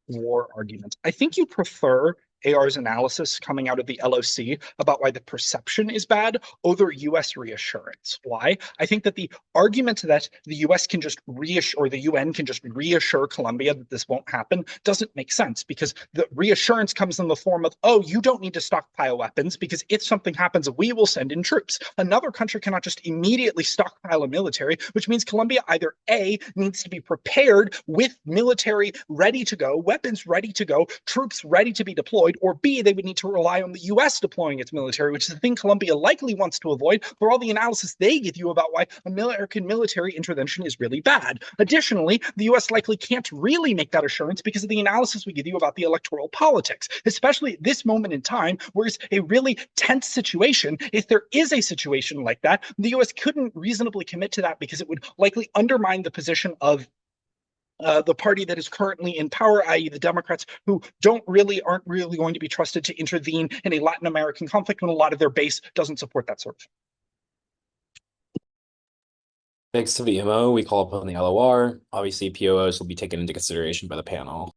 War argument. I think you prefer AR's analysis coming out of the LOC about why the perception is bad over US reassurance. Why? I think that the argument that the US can just reassure, or the UN can just reassure Colombia that this won't happen doesn't make sense, because the reassurance comes in the form of, oh, you don't need to stockpile weapons because if something happens, we will send in troops. Another country cannot just immediately stockpile a military, which means Colombia either A, needs to be prepared with military ready to go, weapons ready to go, troops ready to be deployed, or B, they would need to rely on the US deploying its military, which is the thing Colombia likely wants to avoid for all the analysis they give you about why American military intervention is really bad. Additionally, the US likely can't really make that assurance because of the analysis we give you about the electoral politics, especially at this moment in time, where it's a really tense situation. If there is a situation like that, the US couldn't reasonably commit to that because it would likely undermine the position of the party that is currently in power, i.e. the Democrats, who aren't really going to be trusted to intervene in a Latin American conflict when a lot of their base doesn't support that sort of thing. Thanks to the MO, we call upon the LOR. Obviously, POOs will be taken into consideration by the panel.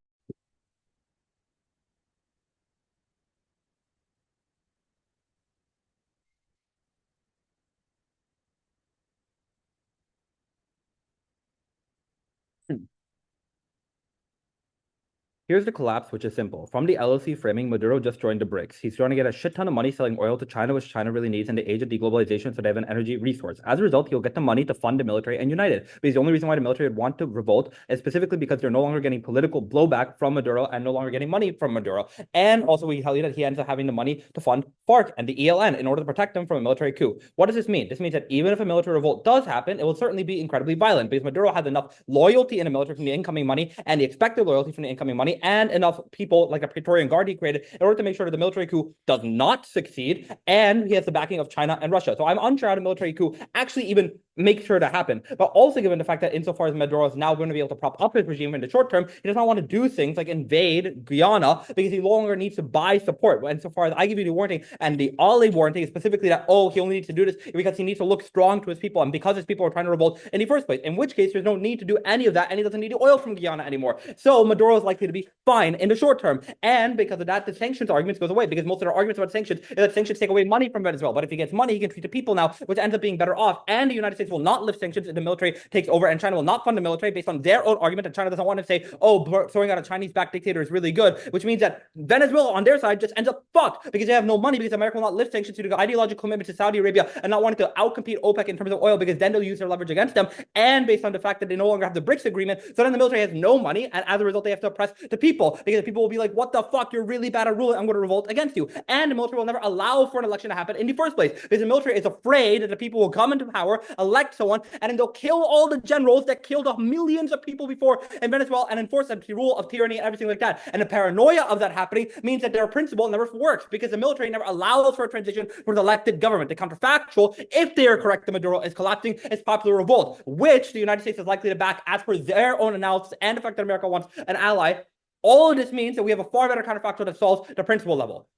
Here's the collapse, which is simple. From the LOC framing, Maduro just joined the BRICS. He's trying to get a shit ton of money selling oil to China, which China really needs in the age of deglobalization, so they have an energy resource. As a result, he'll get the money to fund the military and unite it. Because the only reason why the military would want to revolt is specifically because they're no longer getting political blowback from Maduro and no longer getting money from Maduro. And also, we tell you that he ends up having the money to fund FARC and the ELN in order to protect them from a military coup. What does this mean? This means that even if a military revolt does happen, it will certainly be incredibly violent because Maduro has enough loyalty in the military from the incoming money and the expected loyalty from the incoming money and enough people like the Praetorian Guard he created in order to make sure that the military coup does not succeed, and he has the backing of China and Russia. So I'm unsure how the military coup actually even make sure to happen. But also given the fact that insofar as Maduro is now going to be able to prop up his regime in the short term, he does not want to do things like invade Guyana because he no longer needs to buy support. And so far as I give you the warning, and the olive warning is specifically that, oh, he only needs to do this because he needs to look strong to his people and because his people are trying to revolt in the first place, in which case there's no need to do any of that, and he doesn't need the oil from Guyana anymore. So Maduro is likely to be fine in the short term. And because of that, the sanctions argument goes away, because most of their arguments about sanctions is that sanctions take away money from Venezuela. But if he gets money, he can treat the people now, which ends up being better off. And the United States will not lift sanctions if the military takes over, and China will not fund the military based on their own argument. And China doesn't want to say, oh, throwing out a Chinese-backed dictator is really good, which means that Venezuela on their side just ends up fucked because they have no money, because America will not lift sanctions due to ideological commitment to Saudi Arabia and not wanting to outcompete OPEC in terms of oil, because then they'll use their leverage against them, and based on the fact that they no longer have the BRICS agreement. So then the military has no money, and as a result, they have to oppress the people, because the people will be like, what the fuck, you're really bad at ruling, I'm going to revolt against you. And the military will never allow for an election to happen in the first place, because the military is afraid that the people will come into power, elect someone, and then they'll kill all the generals that killed off millions of people before in Venezuela and enforce the rule of tyranny and everything like that. And the paranoia of that happening means that their principle never works, because the military never allows for a transition for the elected government. The counterfactual, if they are correct, the Maduro is collapsing, is popular revolt, which the United States is likely to back as per their own analysis, and the fact that America wants an ally. All of this means that we have a far better counterfactual that solves the principle level.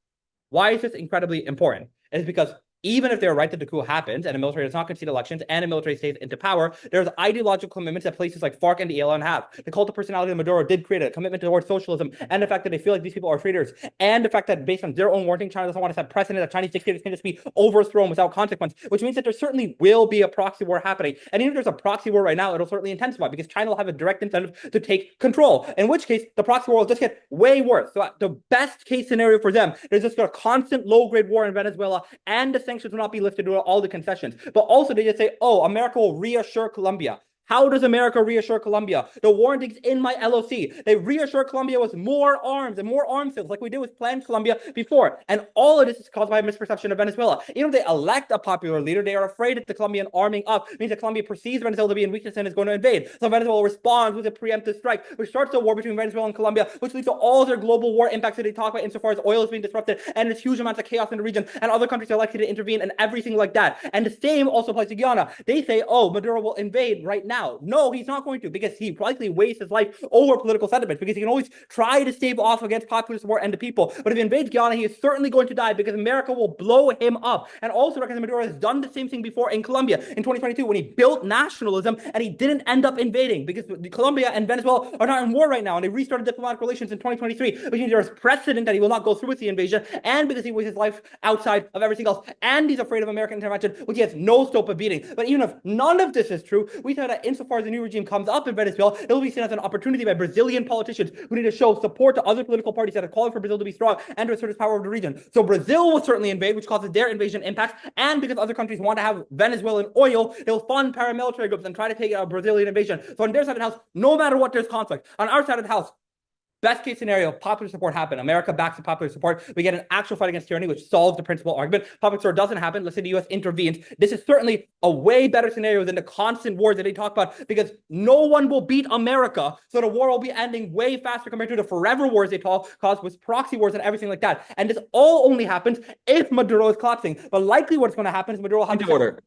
Why is this incredibly important? It is because even if they're right that the coup happens and the military does not concede elections and the military stays into power, there's ideological commitments that places like FARC and the ELN have. The cult of personality of Maduro did create a commitment towards socialism, and the fact that they feel like these people are traitors, and the fact that based on their own warning, China doesn't want to set precedent that Chinese dictators can just be overthrown without consequence, which means that there certainly will be a proxy war happening. And even if there's a proxy war right now, it'll certainly intensify because China will have a direct incentive to take control, in which case the proxy war will just get way worse. So the best case scenario for them is just a constant low-grade war in Venezuela, and the sanctions will not be lifted to all the concessions. But also they just say, oh, America will reassure Colombia. How does America reassure Colombia? The warnings in my LOC. They reassure Colombia with more arms and more arms sales, like we did with Planned Colombia before. And all of this is caused by a misperception of Venezuela. Even if they elect a popular leader, they are afraid that the Colombian arming up means that Colombia perceives Venezuela to be in weakness and is going to invade. So Venezuela responds with a preemptive strike, which starts a war between Venezuela and Colombia, which leads to all their global war impacts that they talk about insofar as oil is being disrupted and there's huge amounts of chaos in the region, and other countries are likely to intervene and everything like that. And the same also applies to Guyana. They say, oh, Maduro will invade right now. No, he's not going to, because he likely wastes his life over political sentiments, because he can always try to stave off against popular support and the people. But if he invades Guyana, he is certainly going to die because America will blow him up. And also recognize Maduro has done the same thing before in Colombia in 2022 when he built nationalism and he didn't end up invading, because Colombia and Venezuela are not in war right now, and they restarted diplomatic relations in 2023, which means there's precedent that he will not go through with the invasion, and because he wastes his life outside of everything else, and he's afraid of American intervention, which he has no scope of beating. But even if none of this is true, we know that insofar as the new regime comes up in Venezuela, it will be seen as an opportunity by Brazilian politicians who need to show support to other political parties that are calling for Brazil to be strong and to assert its power over the region. So Brazil will certainly invade, which causes their invasion impacts, and because other countries want to have Venezuelan oil, they'll fund paramilitary groups and try to take out a Brazilian invasion. So on their side of the house, no matter what, there's conflict. On our side of the house, best case scenario, popular support happen. America backs the popular support. We get an actual fight against tyranny, which solves the principal argument. Popular support doesn't happen. Let's say the U.S. intervenes. This is certainly a way better scenario than the constant wars that they talk about, because no one will beat America. So the war will be ending way faster compared to the forever wars they cause with proxy wars and everything like that. And this all only happens if Maduro is collapsing. But likely what's going to happen is Maduro will have Point of order.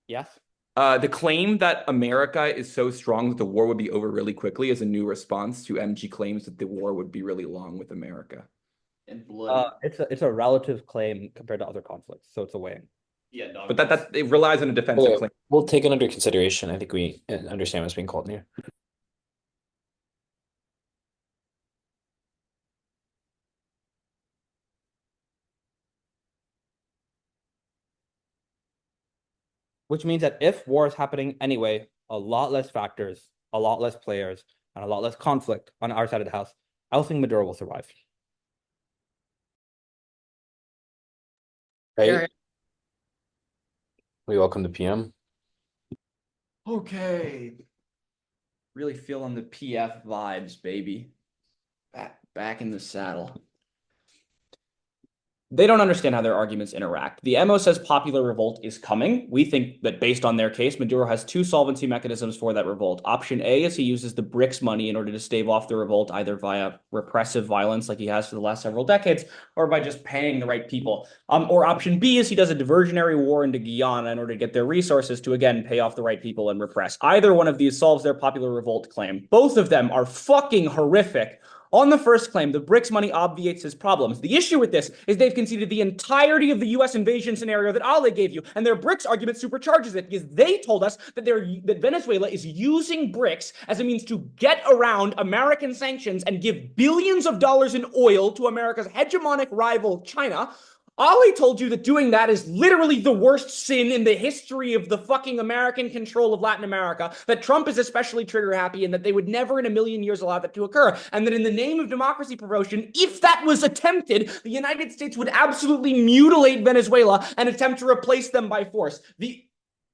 Yes. The claim that America is so strong that the war would be over really quickly is a new response to MG claims that the war would be really long with America. And blood. It's a relative claim compared to other conflicts, so it's a weighing. Yeah, dog. But that it relies on a defensive claim. We'll take it under consideration. I think we understand what's being called here. Which means that if war is happening anyway, a lot less factors, a lot less players, and a lot less conflict on our side of the house, I don't think Maduro will survive. Right? We welcome the PM. Okay. Really feeling the PF vibes, baby. Back in the saddle. They don't understand how their arguments interact. The MO says popular revolt is coming. We think that based on their case, Maduro has two solvency mechanisms for that revolt. Option A is he uses the BRICS money in order to stave off the revolt, either via repressive violence like he has for the last several decades, or by just paying the right people. Or option B is he does a diversionary war into Guyana in order to get their resources to, again, pay off the right people and repress. Either one of these solves their popular revolt claim. Both of them are fucking horrific. On the first claim, the BRICS money obviates his problems. The issue with this is they've conceded the entirety of the U.S. invasion scenario that Ale gave you, and their BRICS argument supercharges it, because they told us that that Venezuela is using BRICS as a means to get around American sanctions and give billions of dollars in oil to America's hegemonic rival, China. Ali told you that doing that is literally the worst sin in the history of the fucking American control of Latin America, that Trump is especially trigger happy, and that they would never in a million years allow that to occur. And that in the name of democracy promotion, if that was attempted, the United States would absolutely mutilate Venezuela and attempt to replace them by force. The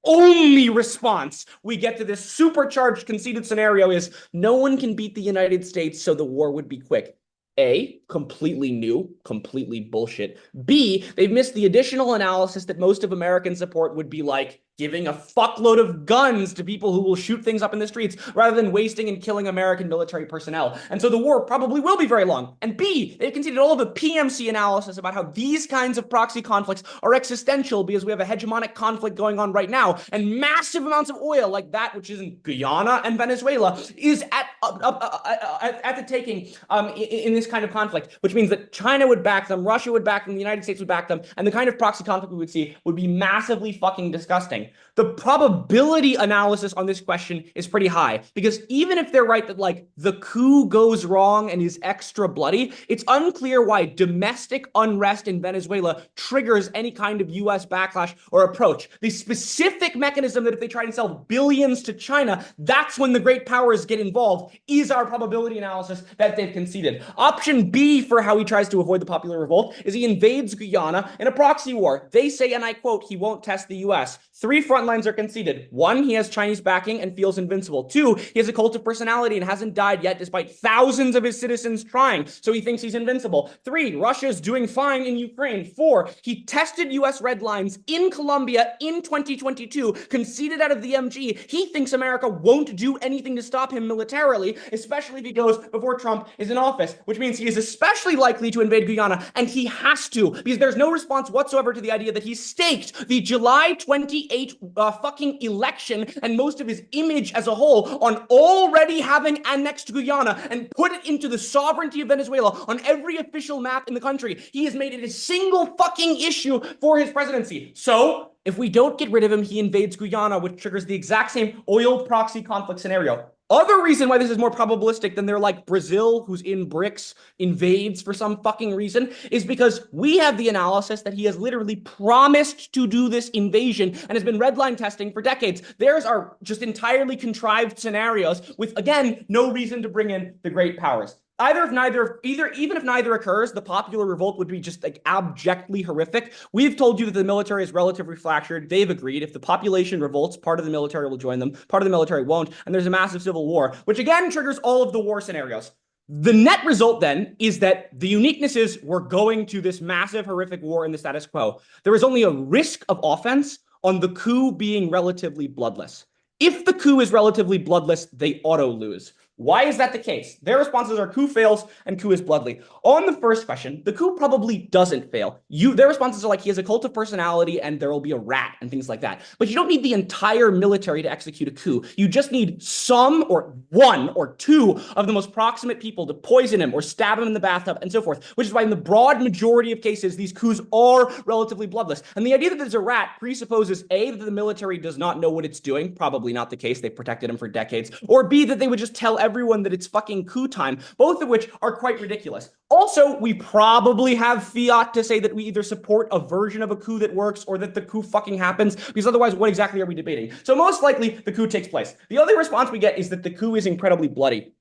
only response we get to this supercharged conceded scenario is no one can beat the United States, so the war would be quick. A, completely new, completely bullshit. B, they've missed the additional analysis that most of American support would be like, giving a fuckload of guns to people who will shoot things up in the streets rather than wasting and killing American military personnel. And so the war probably will be very long. And B, they've conceded all of the PMC analysis about how these kinds of proxy conflicts are existential because we have a hegemonic conflict going on right now, and massive amounts of oil like that which is in Guyana and Venezuela is at the taking in this kind of conflict, which means that China would back them, Russia would back them, the United States would back them, and the kind of proxy conflict we would see would be massively fucking disgusting. The probability analysis on this question is pretty high, because even if they're right that like the coup goes wrong and is extra bloody, it's unclear why domestic unrest in Venezuela triggers any kind of US backlash or approach. The specific mechanism that if they try and sell billions to China, that's when the great powers get involved, is our probability analysis that they've conceded. Option B for how he tries to avoid the popular revolt is he invades Guyana in a proxy war. They say, and I quote, he won't test the US. 3 front lines are conceded. 1, he has Chinese backing and feels invincible. 2, he has a cult of personality and hasn't died yet despite thousands of his citizens trying, so he thinks he's invincible. 3, Russia's doing fine in Ukraine. 4, he tested US red lines in Colombia in 2022, conceded out of the MG. He thinks America won't do anything to stop him militarily, especially if he goes before Trump is in office, which means he is especially likely to invade Guyana, and he has to, because there's no response whatsoever to the idea that he staked the July 28 fucking election and most of his image as a whole on already having annexed Guyana and put it into the sovereignty of Venezuela on every official map in the country. He has made it a single fucking issue for his presidency. So if we don't get rid of him, he invades Guyana, which triggers the exact same oil proxy conflict scenario. Other reason why this is more probabilistic than they're like Brazil, who's in BRICS, invades for some fucking reason, is because we have the analysis that he has literally promised to do this invasion and has been redline testing for decades. Theirs are just entirely contrived scenarios with, again, no reason to bring in the great powers. Even if neither occurs, the popular revolt would be just like abjectly horrific. We've told you that the military is relatively fractured. They've agreed. If the population revolts, part of the military will join them, part of the military won't, and there's a massive civil war, which again triggers all of the war scenarios. The net result then is that the uniqueness is we're going to this massive horrific war in the status quo. There is only a risk of offense on the coup being relatively bloodless. If the coup is relatively bloodless, they auto lose. Why is that the case? Their responses are coup fails and coup is bloodly. On the first question, the coup probably doesn't fail. Their responses are like he has a cult of personality and there will be a rat and things like that. But you don't need the entire military to execute a coup. You just need some or 1 or 2 of the most proximate people to poison him or stab him in the bathtub and so forth, which is why in the broad majority of cases, these coups are relatively bloodless. And the idea that there's a rat presupposes A, that the military does not know what it's doing, probably not the case, they've protected him for decades, or B, that they would just tell everyone that it's fucking coup time, both of which are quite ridiculous. Also, we probably have fiat to say that we either support a version of a coup that works or that the coup fucking happens, because otherwise, what exactly are we debating? So most likely, the coup takes place. The other response we get is that the coup is incredibly bloody.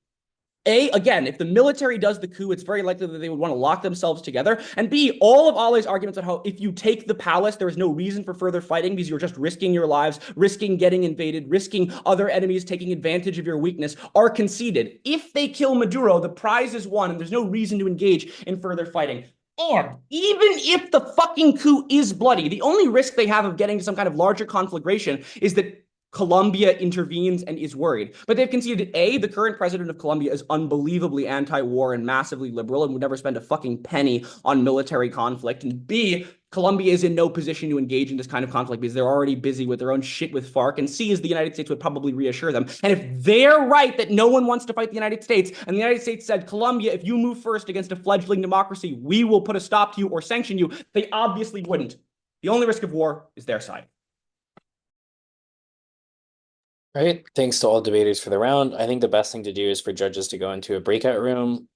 Again, if the military does the coup, it's very likely that they would want to lock themselves together. And B, all of Ali's arguments on how if you take the palace, there is no reason for further fighting because you're just risking your lives, risking getting invaded, risking other enemies taking advantage of your weakness, are conceded. If they kill Maduro, the prize is won and there's no reason to engage in further fighting. And even if the fucking coup is bloody, the only risk they have of getting to some kind of larger conflagration is that Colombia intervenes and is worried. But they've conceded, A, the current president of Colombia is unbelievably anti-war and massively liberal and would never spend a fucking penny on military conflict. And B, Colombia is in no position to engage in this kind of conflict because they're already busy with their own shit with FARC. And C is the United States would probably reassure them. And if they're right that no one wants to fight the United States, and the United States said, Colombia, if you move first against a fledgling democracy, we will put a stop to you or sanction you, they obviously wouldn't. The only risk of war is their side. Right. Thanks to all debaters for the round. I think the best thing to do is for judges to go into a breakout room.